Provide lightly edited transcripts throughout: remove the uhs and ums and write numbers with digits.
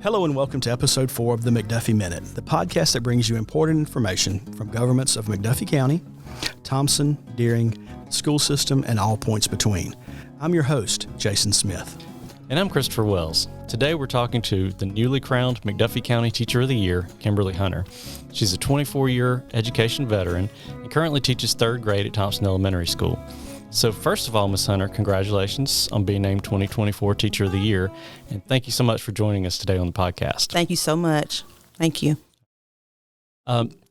Hello and welcome to episode 4 of the McDuffie Minute, the podcast that brings you important information from governments of McDuffie County, Thomson, Deering, school system, and all points between. I'm your host, Jason Smith. And I'm Christopher Wells. Today we're talking to the newly crowned McDuffie County Teacher of the Year, Kimberly Hunter. She's a 24-year education veteran and currently teaches 3rd grade at Thomson Elementary School. So first of all, Ms. Hunter, congratulations on being named 2024 Teacher of the Year, and thank you so much for joining us today on the podcast. Thank you so much. Thank you.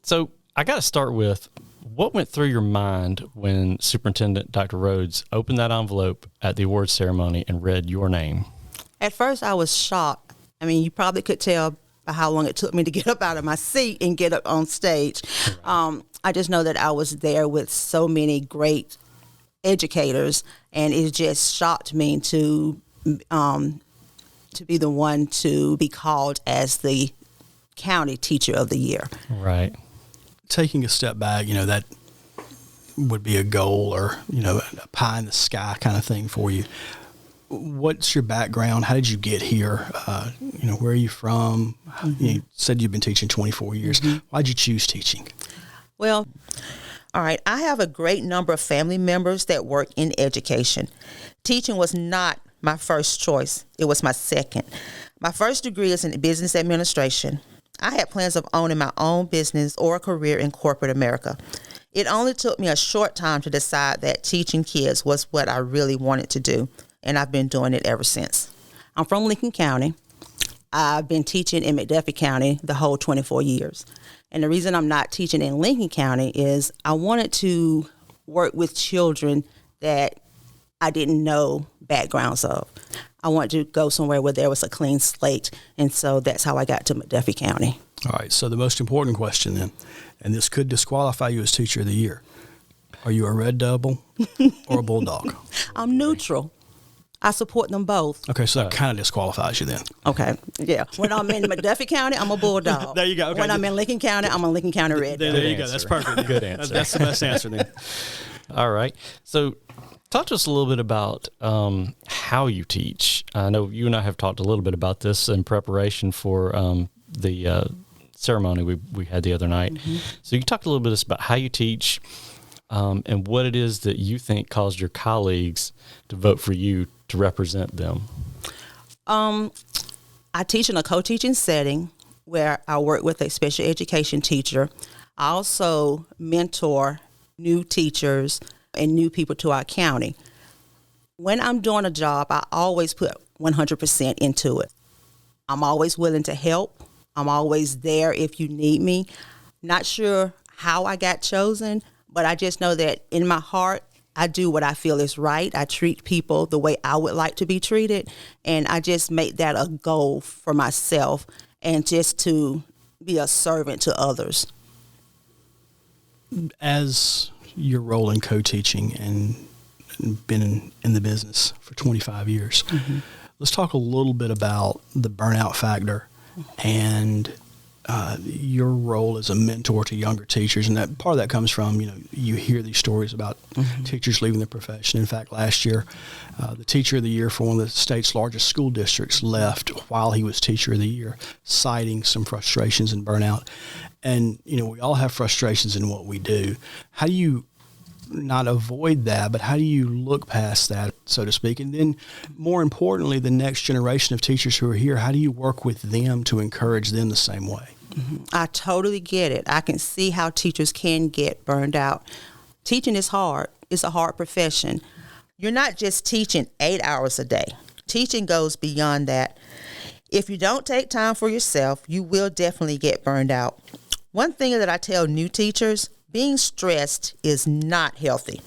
So I got to start with, what went through your mind when Superintendent Dr. Rhodes opened that envelope at the awards ceremony and read your name? At first, I was shocked. I mean, you probably could tell by how long it took me to get up out of my seat and get up on stage. Right. I just know that I was there with so many great educators, and it just shocked me to be the one to be called as the County Teacher of the Year. Right. Taking a step back, that would be a goal or, a pie in the sky kind of thing for you. What's your background? How did you get here? Where are you from? You said you've been teaching 24 years. Mm-hmm. Why'd you choose teaching? Well, all right, I have a great number of family members that work in education. Teaching was not my first choice. It was my second. My first degree is in business administration. I had plans of owning my own business or a career in corporate America. It only took me a short time to decide that teaching kids was what I really wanted to do, and I've been doing it ever since. I'm from Lincoln County. I've been teaching in McDuffie County the whole 24 years. And the reason I'm not teaching in Lincoln County is I wanted to work with children that I didn't know backgrounds of. I wanted to go somewhere where there was a clean slate, and so that's how I got to McDuffie County. All right, so the most important question then, and this could disqualify you as Teacher of the Year. Are you a Red Devil or a Bulldog? I'm neutral. I support them both. Okay, so that kind of disqualifies you then. Okay, yeah. When I'm in McDuffie County, I'm a Bulldog. There you go. Okay. When I'm in Lincoln County, I'm a Lincoln County Red. There you go. That's perfect. Good answer. That's the best answer then. All right. So talk to us a little bit about how you teach. I know you and I have talked a little bit about this in preparation for the ceremony we had the other night. Mm-hmm. So you talked a little bit about how you teach and what it is that you think caused your colleagues to vote for you to represent them. I teach in a co-teaching setting where I work with a special education teacher. I also mentor new teachers and new people to our county. When I'm doing a job, I always put 100% into it. I'm always willing to help. I'm always there if you need me. Not sure how I got chosen, but I just know that in my heart, I do what I feel is right. I treat people the way I would like to be treated, and I just make that a goal for myself and just to be a servant to others. As your role in co-teaching and been in the business for 25 years, mm-hmm. Let's talk a little bit about the burnout factor and your role as a mentor to younger teachers. And that part of that comes from, you hear these stories about mm-hmm. teachers leaving the profession. In fact, last year, the Teacher of the Year for one of the state's largest school districts left while he was Teacher of the Year, citing some frustrations and burnout. And, we all have frustrations in what we do. How do you not avoid that, but how do you look past that, so to speak? And then more importantly, the next generation of teachers who are here, how do you work with them to encourage them the same way? Mm-hmm. I totally get it. I can see how teachers can get burned out. Teaching is hard. It's a hard profession. You're not just teaching 8 hours a day. Teaching goes beyond that. If you don't take time for yourself, you will definitely get burned out. One thing that I tell new teachers, being stressed is not healthy.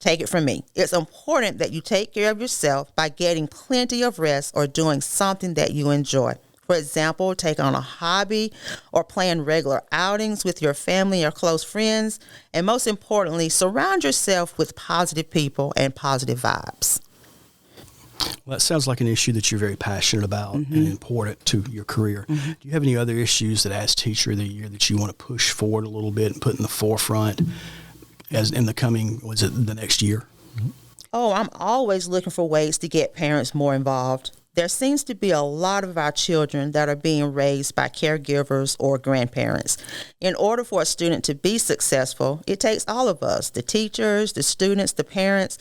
Take it from me. It's important that you take care of yourself by getting plenty of rest or doing something that you enjoy. For example, take on a hobby or plan regular outings with your family or close friends. And most importantly, surround yourself with positive people and positive vibes. Well, that sounds like an issue that you're very passionate about mm-hmm. and important to your career. Mm-hmm. Do you have any other issues that as Teacher of the Year that you want to push forward a little bit and put in the forefront as in the coming, the next year? Oh, I'm always looking for ways to get parents more involved. There seems to be a lot of our children that are being raised by caregivers or grandparents. In order for a student to be successful, it takes all of us, the teachers, the students, the parents.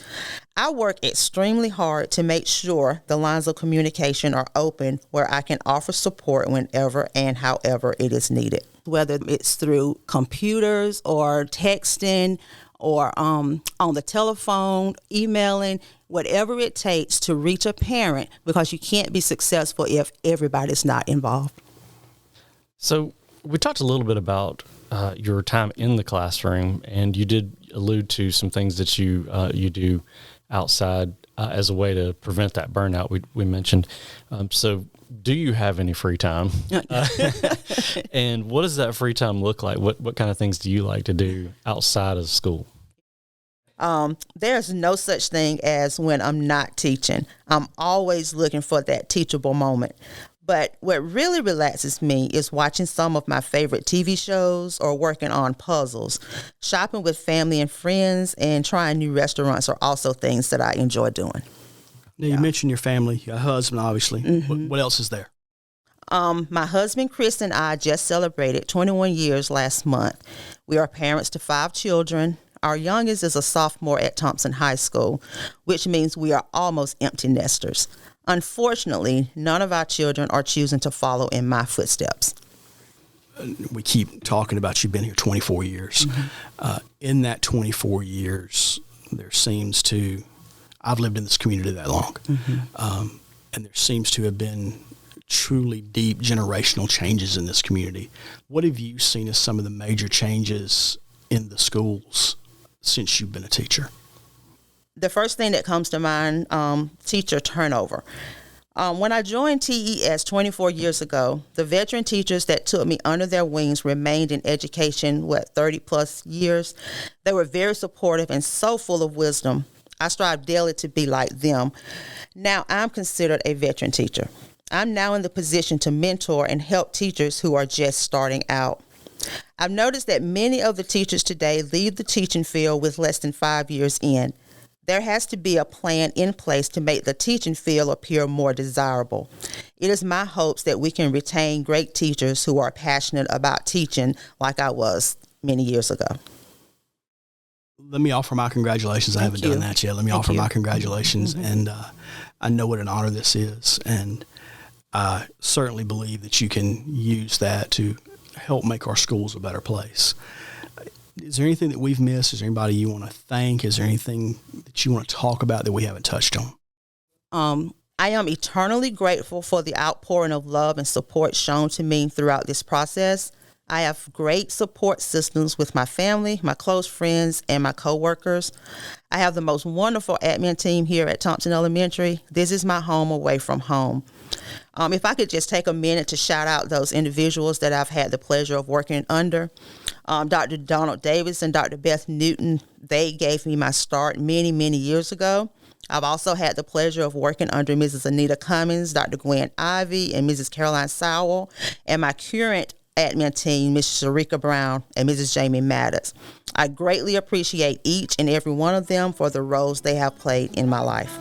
I work extremely hard to make sure the lines of communication are open where I can offer support whenever and however it is needed. Whether it's through computers or texting or on the telephone, emailing, whatever it takes to reach a parent, because you can't be successful if everybody's not involved. So we talked a little bit about your time in the classroom, and you did allude to some things that you do outside as a way to prevent that burnout we mentioned. So do you have any free time? And what does that free time look like? What kind of things do you like to do outside of school? There's no such thing as when I'm not teaching. I'm always looking for that teachable moment. But what really relaxes me is watching some of my favorite TV shows or working on puzzles. Shopping with family and friends and trying new restaurants are also things that I enjoy doing. Now, you mentioned your family, your husband, obviously. Mm-hmm. What else is there? My husband, Chris, and I just celebrated 21 years last month. We are parents to 5 children. Our youngest is a sophomore at Thomson High School, which means we are almost empty nesters. Unfortunately, none of our children are choosing to follow in my footsteps. We keep talking about you've been here 24 years. Mm-hmm. In that 24 years, there seems to, I've lived in this community that long, mm-hmm. And there seems to have been truly deep generational changes in this community. What have you seen as some of the major changes in the schools since you've been a teacher? The first thing that comes to mind, teacher turnover. When I joined TES 24 years ago, the veteran teachers that took me under their wings remained in education, 30 plus years. They were very supportive and so full of wisdom. I strive daily to be like them. Now I'm considered a veteran teacher. I'm now in the position to mentor and help teachers who are just starting out. I've noticed that many of the teachers today leave the teaching field with less than 5 years in. There has to be a plan in place to make the teaching field appear more desirable. It is my hopes that we can retain great teachers who are passionate about teaching like I was many years ago. Let me offer my congratulations. I haven't done that yet. Let me offer my congratulations. Mm-hmm. And I know what an honor this is. And I certainly believe that you can use that to help make our schools a better place. Is there anything that we've missed? Is there anybody you want to thank? Is there anything that you want to talk about that we haven't touched on? I am eternally grateful for the outpouring of love and support shown to me throughout this process. I have great support systems with my family, my close friends, and my coworkers. I have the most wonderful admin team here at Thomson Elementary. This is my home away from home. If I could just take a minute to shout out those individuals that I've had the pleasure of working under. Dr. Donald Davis and Dr. Beth Newton, they gave me my start many, many years ago. I've also had the pleasure of working under Mrs. Anita Cummins, Dr. Gwen Ivey, and Mrs. Caroline Sowell, and my current admin team, Mrs. Sharika Brown and Mrs. Jamie Maddox. I greatly appreciate each and every one of them for the roles they have played in my life.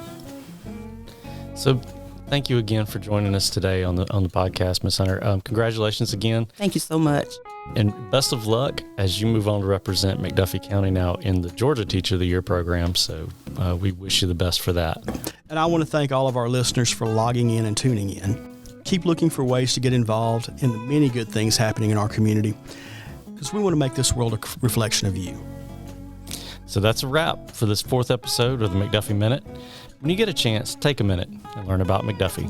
So thank you again for joining us today on the podcast, Ms. Hunter. Congratulations again. Thank you so much. And best of luck as you move on to represent McDuffie County now in the Georgia Teacher of the Year program. So we wish you the best for that. And I want to thank all of our listeners for logging in and tuning in. Keep looking for ways to get involved in the many good things happening in our community, because we want to make this world a reflection of you. So that's a wrap for this 4th episode of the McDuffie Minute. When you get a chance, take a minute and learn about McDuffie.